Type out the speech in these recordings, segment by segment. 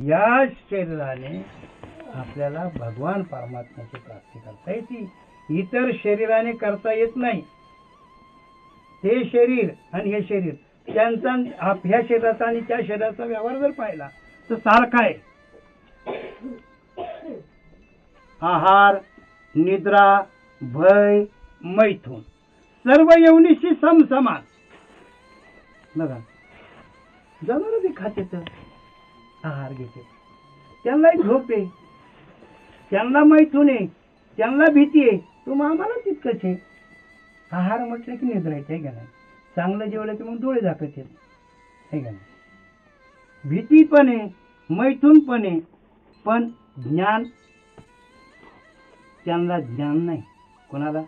या शरीराने आपल्याला भगवान परमात्म्याची प्राप्ती करता येते, इतर शरीराने करता येत नाही। हे शरीर आणि हे शरीर त्यांचा ह्या शरीराचा आणि त्या शरीराचा व्यवहार जर पाहिला तर सारखा आहे। आहार, निद्रा, भय, मैथुन सर्व योनीशी समसमान। बघा, जनावर बी खाते, आहार घेते, त्यांना झोप आहे, त्यांना मैथुन आहे, त्यांना भीती आहे, तुम्ही आम्हाला तितकंच आहे। आहार म्हटलं की निद्रा येते का नाही, चांगलं जेवलं की मग डोळे झाकत येत आहे का नाही, भीती पण आहे, मैथुन पण आहे, पण ज्ञान त्यांना ज्ञान नाही। कोणाला?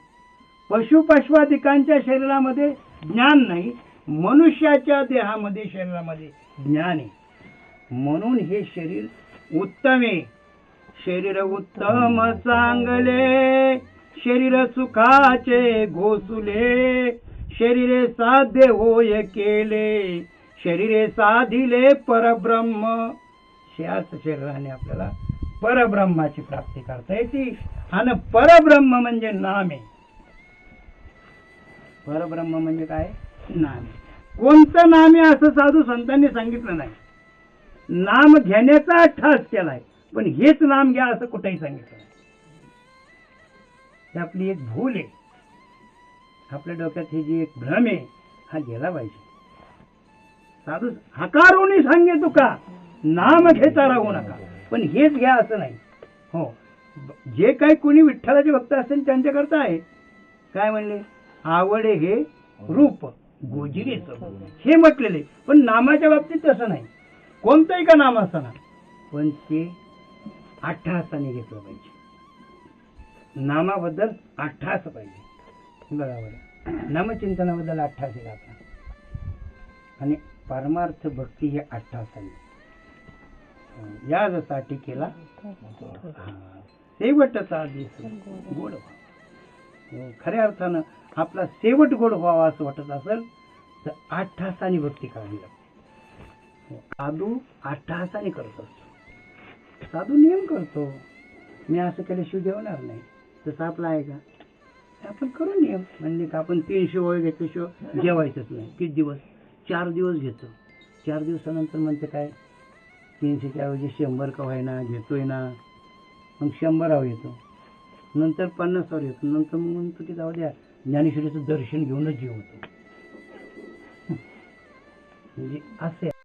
पशुपक्ष्वादिकांच्या शरीरामध्ये ज्ञान नाही, मनुष्याच्या देहामध्ये शरीरामध्ये ज्ञान आहे। म्हणून हे शरीर उत्तम आहे। शरीर उत्तम चांगले, शरीर सुखाचे घोसुले, शरीरे साध्य होय केले, शरीरे साधिले परब्रह्म। याच शरीराने आपल्याला परब्रह्माची प्राप्ती करता येते, आणि परब्रह्म म्हणजे नाम आहे। परब्रह्म म्हणजे काय? नाम आहे। कोणतं नाम आहे असं साधू संतांनी सांगितलं नाही। नाम घेण्याचा ठास केलाय, पण हेच नाम घ्या असं कुठेही सांगितलं नाही। ही आपली एक भूल आहे। आपल्या डोक्यात हे जी एक भ्रम आहे, हा गेला पाहिजे। साधू हकारूनी सांगे तुका, नाम घेता राहू नका, पण हेच घ्या असं नाही। हो, जे काही कोणी विठ्ठलाचे भक्त असेल त्यांच्याकरता आहे। काय म्हणले? आवडे हे रूप गोजिरेच हे म्हटलेले, पण नामाच्या बाबतीत तसं नाही। कोणतंही का नाम असताना, पण ते अट्टहासाने घेतलं पाहिजे। नामाबद्दल अट्टहास पाहिजे। बरोबर, नामचिंतनाबद्दल अट्टहास आहे आपला, आणि परमार्थ भक्ती हे अट्टहासाने। यासाठी केला शेवटचा दिस गोड व्हावा। खऱ्या अर्थानं आपला शेवट गोड व्हावा असं वाटत असेल तर अट्टहासाने भक्ती करावी लागते। साधू अट्टहासाने करत असतो, साधू नियम करतो, मी असं केल्याशिवाय जेवणार नाही, तसं आपलं आहे का? आपण करू नियम, म्हणजे का आपण 300 वय घेतल्याशिवाय जेवायचंच नाही। किती दिवस? 4 दिवस घेतो, 4 दिवसानंतर म्हणते काय 300च्या ऐवजी 100 का व्हायना घेतोय ना, मग 100 येतो, नंतर 50 येतो, नंतर मग म्हणतो की जाऊ द्या ज्ञानेश्वरीचं दर्शन घेऊनच जेवतो। म्हणजे असे